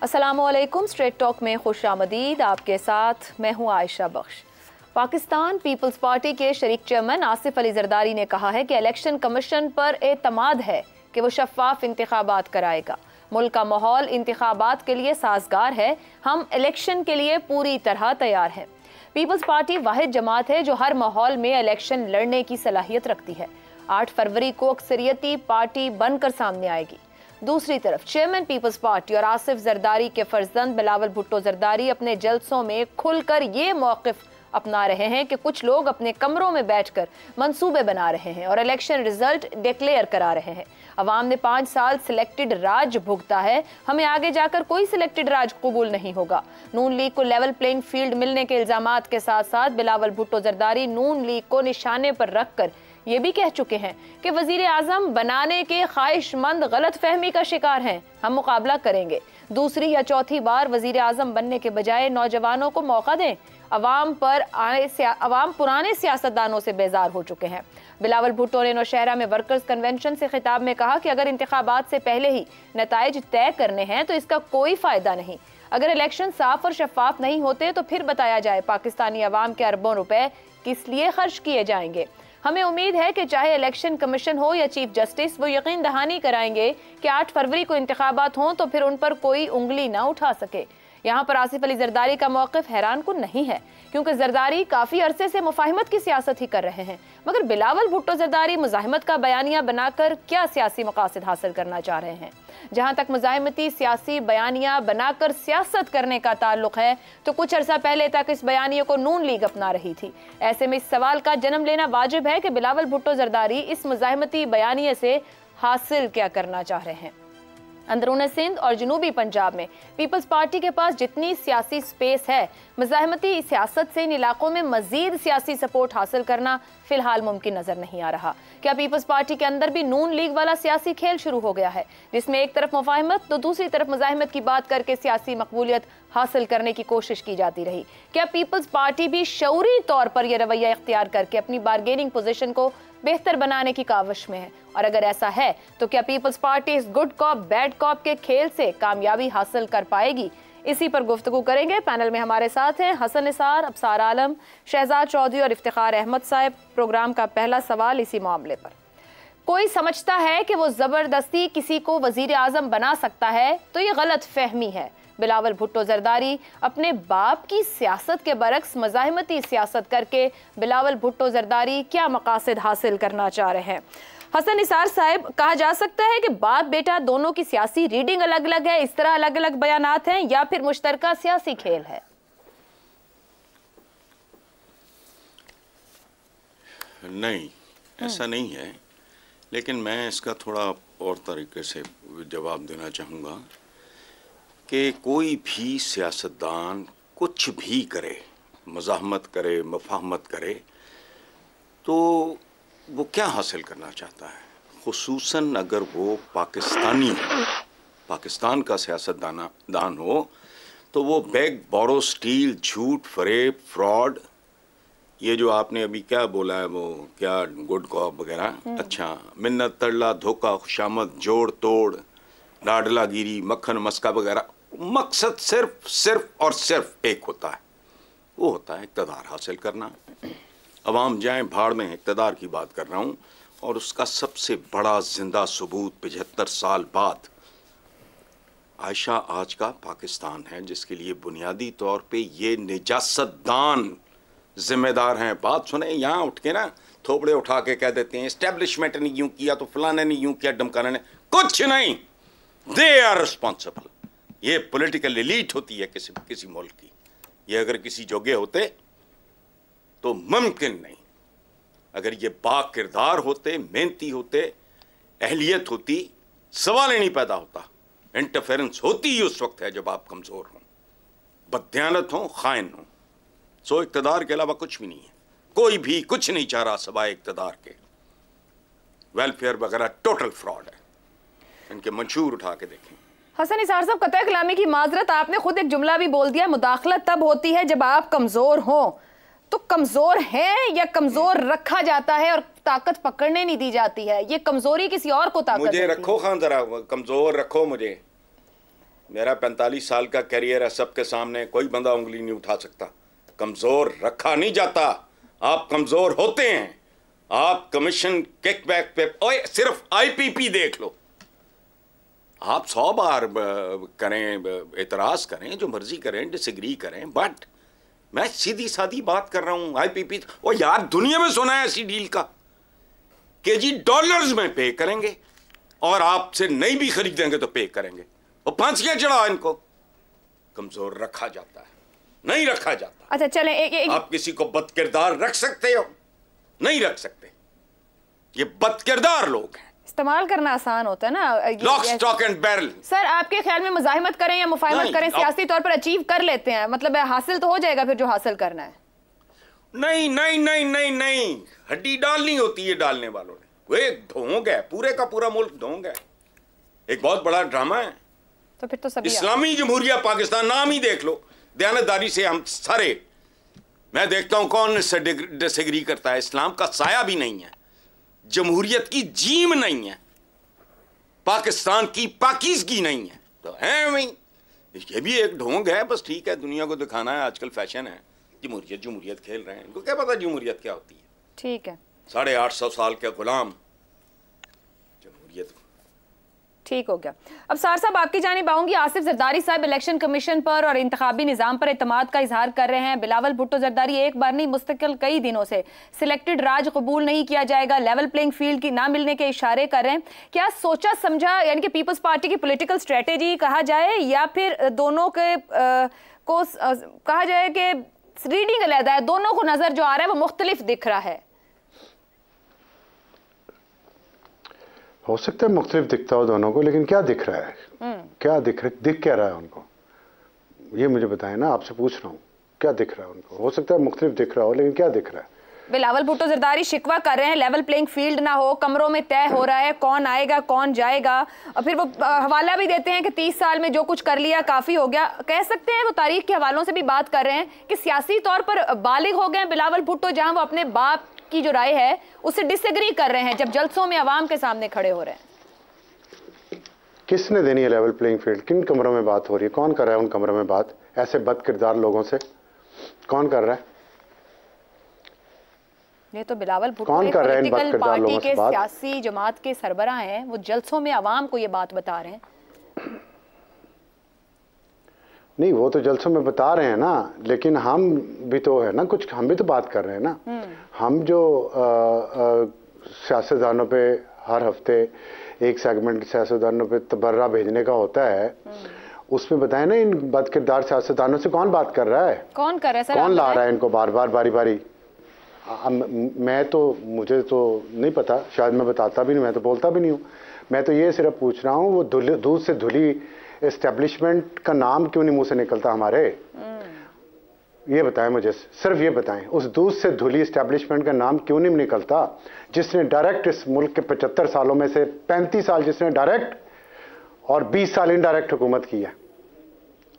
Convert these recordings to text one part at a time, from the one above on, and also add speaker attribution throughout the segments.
Speaker 1: अस्सलामुअलैकुम। Straight talk में खुश आमदीद। आपके साथ मैं हूँ आयशा बख्श। पाकिस्तान पीपल्स पार्टी के शरीक चेयरमैन आसिफ अली जरदारी ने कहा है कि इलेक्शन कमीशन पर एतमाद है कि वो शफाफ इंतखाबात कराएगा। मुल्क का माहौल इंतखाबात के लिए साजगार है। हम इलेक्शन के लिए पूरी तरह तैयार हैं। पीपल्स पार्टी वाहिद जमात है जो हर माहौल में इलेक्शन लड़ने की सलाहियत रखती है। 8 फरवरी को अक्सरियती पार्टी बनकर सामने आएगी। दूसरी तरफ चेयरमैन पीपल्स पार्टी और आसिफ जरदारी के फर्जंद बिलावल भुट्टो जरदारी अपने जलसों में खुलकर ये मौक़िफ़ अपना रहे हैं कि कुछ लोग अपने कमरों में बैठकर मंसूबे बना रहे हैं और इलेक्शन रिजल्ट डिक्लेयर करा रहे हैं। अवाम ने 5 साल सिलेक्टेड राज भुगता है, हमें आगे जाकर कोई सिलेक्टेड राज कबूल नहीं होगा। नून लीग को लेवल प्लेइंग फील्ड मिलने के इल्जामात के साथ साथ बिलावल भुट्टो जरदारी नून लीग को निशाने पर रखकर ये भी कह चुके हैं कि वजीर आजम बनाने के ख्वाहिशमंद गलत फहमी का शिकार हैं। हम मुकाबला करेंगे। दूसरी या चौथी बार वजीर आजम बनने के बजाय नौजवानों को मौका दें। अवाम पुराने सियासतदानों से बेजार हो चुके हैं। बिलावल भुट्टो ने नौशहरा में वर्कर्स कन्वेंशन से खिताब में कहा कि अगर इंतखाबात से पहले ही नताइज तय करने हैं तो इसका कोई फायदा नहीं। अगर इलेक्शन साफ और शफाफ नहीं होते तो फिर बताया जाए पाकिस्तानी अवाम के अरबों रुपए किस लिए खर्च किए जाएंगे। हमें उम्मीद है कि चाहे इलेक्शन कमीशन हो या चीफ जस्टिस, वो यकीन दहानी कराएंगे कि 8 फरवरी को इंतखाबात हों तो फिर उन पर कोई उंगली ना उठा सके। यहाँ पर आसिफ अली जरदारी का मौक़िफ़ हैरान कुन नहीं है, क्योंकि जरदारी काफ़ी अरसे से मुफाहिमत की सियासत ही कर रहे हैं। मगर बिलावल भुट्टो जरदारी मुजाहिमत का बयानिया बनाकर क्या सियासी मकासद हासिल करना चाह रहे हैं? जहाँ तक मुजाहिमती सियासी बयानिया बनाकर सियासत करने का ताल्लुक है तो कुछ अर्सा पहले तक इस बयानिए को नून लीग अपना रही थी। ऐसे में इस सवाल का जन्म लेना वाजिब है कि बिलावल भुट्टो जरदारी इस मुजाहिमती बयानिए से हासिल क्या करना चाह रहे हैं। अंदरून सिंध और जनूबी पंजाब में पीपल्स पार्टी के पास जितनी सियासी स्पेस है, मुजाहिमती सियासत से इन इलाकों में मजीद सियासी सपोर्ट हासिल करना फिलहाल मुमकिन नजर नहीं आ रहा। क्या पीपल्स पार्टी के अंदर भी नून लीग वाला सियासी खेल शुरू हो गया है, जिसमें एक तरफ मुफाहिमत तो दूसरी तरफ मुजाहिमत की बात करके सियासी मकबूलियत हासिल करने की कोशिश की जाती रही? क्या पीपल्स पार्टी भी शऊरी तौर पर यह रवैया इख्तियार करके अपनी बारगेनिंग पोजीशन को बेहतर बनाने की काविश में है? और अगर ऐसा है तो क्या पीपल्स पार्टी इस गुड कॉप बैड कॉप के खेल से कामयाबी हासिल कर पाएगी? इसी पर गुफ्तगू करेंगे। पैनल में हमारे साथ हैं हसन निसार, अबसार आलम, शहजाद चौधरी और इफ्तिखार अहमद साहब। प्रोग्राम का पहला सवाल इसी मामले पर। कोई समझता है कि वो जबरदस्ती किसी को वजीर आजम बना सकता है तो ये गलत फहमी है। बिलावल भुट्टो जरदारी अपने बाप की सियासत के बरक्स मज़ाहिमती सियासत करके बिलावल भुट्टो जरदारी क्या मकासद हासिल करना चाह रहे हैं? हसन निसार साहब, कहा जा सकता है कि बाप बेटा दोनों की सियासी रीडिंग अलग अलग है, इस तरह अलग अलग बयानात हैं, या फिर मुश्तरका सियासी खेल है?
Speaker 2: नहीं, ऐसा नहीं है, लेकिन मैं इसका थोड़ा और तरीके से जवाब देना चाहूँगा कि कोई भी सियासतदान कुछ भी करे, मज़ाहमत करे, मुफाहमत करे, तो वो क्या हासिल करना चाहता है? खुसूसन अगर वो पाकिस्तानी हो, पाकिस्तान का सियासतदान हो, तो वो बेग, बोरो, स्टील, झूठ, फरेब, फ्रॉड, ये जो आपने अभी क्या बोला है, वो क्या गुड कॉप वगैरह, अच्छा, मिन्नत, तरला, धोखा, खुशामद, जोड़ तोड़, लाडलागिरी, मक्खन मस्का वगैरह, मकसद सिर्फ और सिर्फ एक होता है, वो होता है इक़्तिदार हासिल करना। अवाम जाए भाड़ में, इक़्तिदार की बात कर रहा हूँ। और उसका सबसे बड़ा जिंदा सबूत 75 साल बाद आयशा आज का पाकिस्तान है, जिसके लिए बुनियादी तौर पे ये निजासतदान जिम्मेदार हैं। बात सुने, यहाँ उठ के ना थोपड़े उठा के कह देते हैं इस्टेब्लिशमेंट ने यूं किया तो फलाने ने यूं किया, डमकाने ने, कुछ नहीं। They are responsible. ये पॉलिटिकल एलीट होती है किसी मुल्क की। ये अगर किसी जोगे होते तो मुमकिन नहीं। अगर ये बाकिरदार होते, मेहनती होते, अहलियत होती, सवाल ही नहीं पैदा होता। इंटरफेरेंस होती ही उस वक्त है जब आप कमजोर हों, बददियानत हों, खाइन हों। सो इक़्तिदार के अलावा कुछ भी नहीं है। कोई भी कुछ नहीं चाह रहा सवाए इक़्तिदार के। वेलफेयर वगैरह टोटल फ्रॉड है। इनके मंशूर उठा के देखें।
Speaker 1: हसन निसार साहब, कतई कलामी की माजरत, आपने खुद एक जुमला भी बोल दिया, मुदाखलत तब होती है जब आप कमजोर हों। तो कमजोर हैं या कमजोर रखा जाता है और ताकत पकड़ने नहीं दी जाती है? ये कमजोरी किसी और को ताकत
Speaker 2: मुझे रखो खान, जरा कमजोर रखो मुझे। मेरा 45 साल का करियर है, सबके सामने कोई बंदा उंगली नहीं उठा सकता। कमजोर रखा नहीं जाता, आप कमजोर होते हैं। आप कमीशन किकबैक पे ओए सिर्फ आईपीपी देख लो, आप 100 बार करें, एतराज करें, जो मर्जी करें, डिसएग्री करें, बट मैं सीधी सादी बात कर रहा हूं। आईपीपी ओ यार, दुनिया में सुना है ऐसी डील का कि जी डॉलर्स में पे करेंगे और आपसे नहीं भी खरीदेंगे तो पे करेंगे। और फांसियां चढ़ा इनको। कमजोर रखा जाता है, नहीं रखा जाता।
Speaker 1: अच्छा चले
Speaker 2: आप किसी को बदकिरदार रख सकते हो? नहीं रख सकते। ये बदकिरदार लोग हैं।
Speaker 1: इस्तेमाल करना आसान होता है ना,
Speaker 2: lock stock and barrel.
Speaker 1: Sir आपके ख्याल में मुजाहिमत करें या मुफाहिमत करें, सियासी तौर पर अचीव कर लेते हैं, मतलब हासिल तो हो जाएगा फिर जो हासिल करना है?
Speaker 2: नहीं नहीं नहीं नहीं नहीं, हड्डी डालनी होती है डालने वालों ने। वो एक ढोंग है, पूरे का पूरा मुल्क ढोंग है, एक बहुत बड़ा ड्रामा है।
Speaker 1: तो फिर तो सभी
Speaker 2: इस्लामी जमहूरिया पाकिस्तान, नाम ही देख लो। दयानतदारी से हम सारे, मैं देखता हूं कौन इससे डिसएग्री करता है। इस्लाम का साया भी नहीं है, जमहूरियत की जीम नहीं है, पाकिस्तान की पाकीज़गी नहीं है, तो है वही। ये भी एक ढोंग है, बस ठीक है, दुनिया को दिखाना है, आजकल फैशन है। जमहूरियत जमहूरियत खेल रहे हैं, इनको क्या पता जमहूरियत क्या होती है।
Speaker 1: ठीक है,
Speaker 2: 850 साल के गुलाम जमहूरियत।
Speaker 1: ठीक हो गया। अब सार साहब आपकी जानिब आऊंगी। आसिफ जरदारी साहब इलेक्शन कमीशन पर और इंतखाबी निज़ाम पर एतमाद का इजहार कर रहे हैं। बिलावल भुट्टो जरदारी एक बार नहीं मुस्तकिल कई दिनों से सिलेक्टेड राज कबूल नहीं किया जाएगा, लेवल प्लेइंग फील्ड की ना मिलने के इशारे कर रहे हैं। क्या सोचा समझा, यानी कि पीपल्स पार्टी की पॉलिटिकल स्ट्रेटेजी कहा जाए या फिर दोनों के को कहा जाए कि रीडिंग अलग है, दोनों को नजर जो आ रहा है वो मुख्तलिफ दिख रहा है?
Speaker 3: हो सकता है मुख्तलिफ दिखता हो दोनों को, लेकिन क्या दिख रहा है? क्या दिख क्या रहा है उनको, ये मुझे बताएं ना, आपसे पूछ रहा हूँ क्या दिख रहा है उनको। हो सकता है मुख्तलिफ दिख रहा हो, लेकिन क्या दिख रहा है?
Speaker 1: बिलावल भुट्टो जरदारी शिकवा कर रहे हैं लेवल प्लेइंग फील्ड ना हो, कमरों में तय हो रहा है कौन आएगा कौन जाएगा, और फिर वो हवाला भी देते हैं कि 30 साल में जो कुछ कर लिया काफी हो गया। कह सकते हैं वो तारीख के हवालों से भी बात कर रहे हैं कि सियासी तौर पर बालिग हो गए बिलावल भुट्टो, जहां वो अपने बाप की जो राय है उससे डिसएग्री कर रहे हैं जब जलसों में अवाम के सामने खड़े हो रहे हैं।
Speaker 3: किसने देनी है लेवल प्लेइंग फील्ड? किन कमरों में बात हो रही है? कौन कर रहा है उन कमरों में बात? ऐसे बदकिरदार लोगों से कौन कर रहा है?
Speaker 1: ये तो बिलावल भुट्टो पॉलिटिकल पार्टी के सियासी जमात के सरबराह हैं, वो जलसों में अवाम को ये बात बता रहे हैं।
Speaker 3: नहीं, वो तो जलसों में बता रहे हैं ना, लेकिन हम भी तो है ना, कुछ हम भी तो बात कर रहे हैं ना। हम जो सियासतदानों पे हर हफ्ते एक सेगमेंट सियासतदानों पे तबर्रा भेजने का होता है, उसमें बताएं ना इन बदकिरदार सियासतदानों से कौन बात कर रहा है,
Speaker 1: कौन कर रहा है सर,
Speaker 3: कौन ला रहा है इनको बार बार बारी बारी। मैं तो, मुझे तो नहीं पता, शायद मैं बताता भी नहीं, मैं तो बोलता भी नहीं हूँ। मैं तो ये सिर्फ पूछ रहा हूँ वो दूध से धुली एस्टेब्लिशमेंट का नाम क्यों नहीं मुंह से निकलता हमारे? ये बताएं मुझे, सिर्फ ये बताएं, उस दूध से धुली एस्टेब्लिशमेंट का नाम क्यों नहीं निकलता जिसने डायरेक्ट इस मुल्क के 75 सालों में से 35 साल जिसने डायरेक्ट और 20 साल इनडायरेक्ट हुकूमत की है।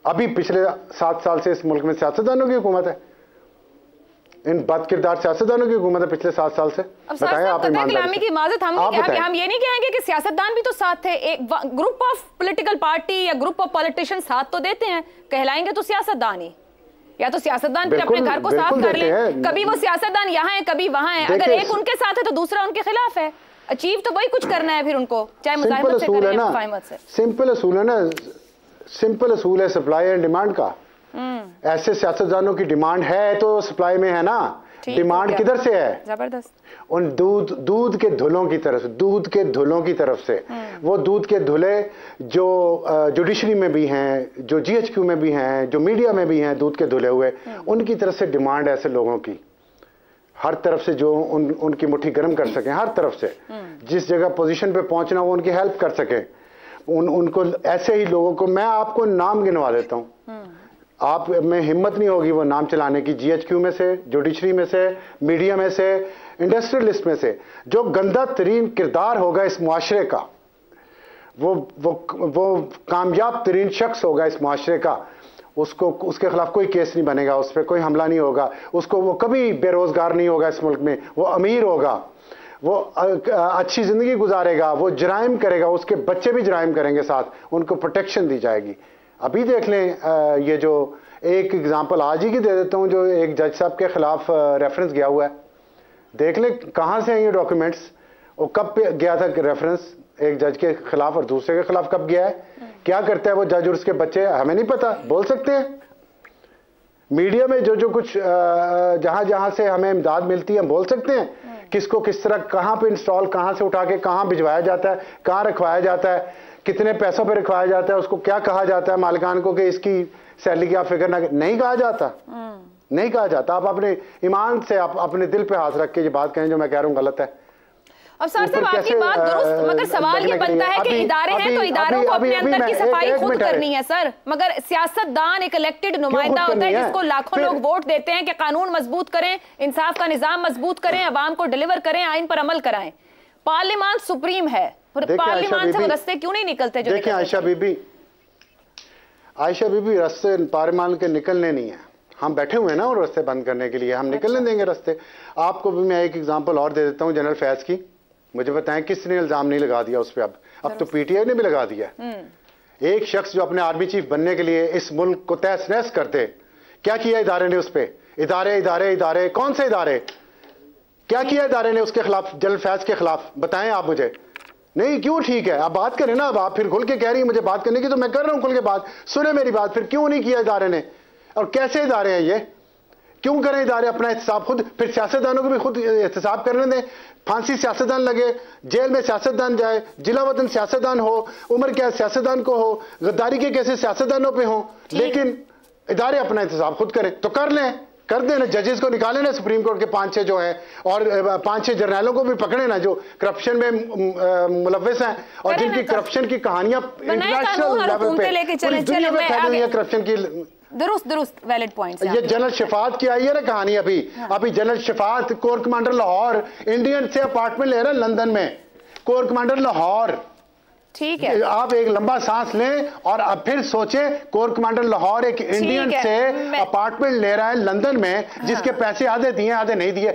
Speaker 3: अभी पिछले 7 साल से इस मुल्क में सियासतदानों की हुकूमत है, इन बदकिरदार सियासतदानों की हुकूमत है पिछले 7 साल से।
Speaker 1: बताएं आप ईमानदारी की इजाजत हम ये नहीं कहेंगे कि सियासतदान भी तो साथ थे, एक ग्रुप ऑफ पॉलिटिकल पार्टी या ग्रुप ऑफ पॉलिटिशियन साथ तो देते हैं, कहलाएंगे तो सियासतदान ही। या तो सियासतदान फिर अपने घर को साफ कर ले, कभी वो सियासतदान यहाँ है कभी वहां है, अगर एक उनके साथ है तो दूसरा उनके खिलाफ है। अचीव तो वही कुछ करना है फिर उनको, चाहे मुजाहिमत से करें या मुफाहिमत से।
Speaker 3: सिंपल असूल है ना, सिंपल असूल है सप्लाई एंड डिमांड का। ऐसे सियासतदानों की डिमांड है तो सप्लाई में है ना, डिमांड किधर से है?
Speaker 1: जबरदस्त।
Speaker 3: उन दूध के धुलों की तरफ, दूध के धुलों की तरफ से। वो दूध के धुले जो जुडिशरी में भी हैं, जो जीएचक्यू में भी हैं, जो मीडिया में भी हैं, दूध के धुले हुए, उनकी तरफ से डिमांड ऐसे लोगों की, हर तरफ से जो उनकी मुट्ठी गर्म कर सकें, हर तरफ से जिस जगह पोजीशन पे पहुंचना वो उनकी हेल्प कर सकें, उनको ऐसे ही लोगों को, मैं आपको नाम गिनवा देता हूं, आप में हिम्मत नहीं होगी वो नाम चलाने की, जीएचक्यू में से, जुडिशरी में से, मीडिया में से, इंडस्ट्रियलिस्ट में से, जो गंदा तरीन किरदार होगा इस मुआशरे का, वो कामयाब तरीन शख्स होगा इस मुआशरे का, उसको, उसके खिलाफ कोई केस नहीं बनेगा, उस पर कोई हमला नहीं होगा, उसको, वो कभी बेरोजगार नहीं होगा इस मुल्क में, वो अमीर होगा, वो अच्छी जिंदगी गुजारेगा, वो जराइम करेगा, उसके बच्चे भी जराइम करेंगे साथ, उनको प्रोटेक्शन दी जाएगी। अभी देख लें, ये जो एक एग्जांपल आज ही की दे देता हूं, जो एक जज साहब के खिलाफ रेफरेंस गया हुआ है, देख ले कहां से हैं ये डॉक्यूमेंट्स, और कब पे गया था रेफरेंस एक जज के खिलाफ और दूसरे के खिलाफ कब गया है, क्या करता है वो जज और उसके बच्चे, हमें नहीं पता, बोल सकते हैं। मीडिया में जो जो कुछ जहां जहां से हमें इमदाद मिलती है हम बोल सकते हैं, किसको किस तरह कहां पे इंस्टॉल, कहां से उठा के कहां भिजवाया जाता है, कहां रखवाया जाता है, कितने पैसों पे रखवाया जाता है, उसको क्या कहा जाता है मालिकान को कि इसकी सैलरी की आप फिक्र ना, नहीं कहा जाता, नहीं कहा जाता। आप अपने ईमान से आप अपने दिल पे हाथ रख के ये बात कहें जो मैं कह रहा हूं गलत है।
Speaker 1: अब सर साहब आपकी बात दुरुस्त, मगर सवाल ये बनता है कि इदारे हैं तो इदारों को अपने अंदर की सफाई खुद करनी है सर, मगर सियासतदान एक इलेक्टेड नुमाइंदा होता है जिसको लाखों लोग वोट देते हैं कि कानून मजबूत करें, इंसाफ का निजाम मजबूत करें, अवाम को डिलीवर करें, आइन पर अमल कराएं। पार्लियामान सुप्रीम है, पार्लियामान से वो रस्ते क्यों नहीं निकलते? जो
Speaker 3: देखिए आयशा बीबी रस्ते पार्लियामान के निकलने नहीं है, हम बैठे हुए हैं ना और रस्ते बंद करने के लिए, हम निकलने देंगे रस्ते। आपको भी मैं एक एग्जांपल और दे देता हूं जनरल फैज की, मुझे बताएं किसने इल्जाम नहीं लगा दिया उस पर? अब तो पीटीआई ने भी लगा दिया। एक शख्स जो अपने आर्मी चीफ बनने के लिए इस मुल्क को तहस नहस करते, क्या किया इदारे ने उस पर? इदारे कौन से इदारे, क्या किया इदारे ने उसके खिलाफ, जनरल फैज के खिलाफ? बताएं आप मुझे। नहीं क्यों? ठीक है आप बात करें ना, अब आप फिर खुल के कह रही है मुझे बात करने की, तो मैं कर रहा हूं खुल के बात, सुने मेरी बात। फिर क्यों नहीं किया इदारे ने, और कैसे इदारे हैं ये, क्यों करें इदारे अपना एहतसाब खुद? फिर सियासतदानों को भी खुद एहतसाब करने दें। फांसी सियासतदान लगे, जेल में सियासतदान जाए, जिला वतन सियासतदान हो, उम्र क्या सियासतदान को हो, गद्दारी के कैसे सियासतदानों पे हो, लेकिन इदारे अपना एहतसाब खुद करें तो कर लें, कर देना। जजेस को निकाले ना सुप्रीम कोर्ट के 5-6 जो है, और 5-6 जर्नलों को भी पकड़े ना जो करप्शन में मुलव्वस हैं और जिनकी करप्शन की कहानियां इंटरनेशनल लेवल पे दुनिया में फैली हुई है करप्शन की।
Speaker 1: दुरुस्त वैलिड पॉइंट्स।
Speaker 3: ये जनरल शफात की आई है ना कहानी, अभी general Shafaat core commander Lahore Indian से अपार्टमेंट ले रहे हैं लंदन में, कोर कमांडर लाहौर। ठीक है, आप एक लंबा सांस लें और अब फिर सोचें, कोर कमांडर लाहौर एक इंडियन से अपार्टमेंट ले रहा है लंदन में, जिसके पैसे आधे दिए आधे नहीं दिए।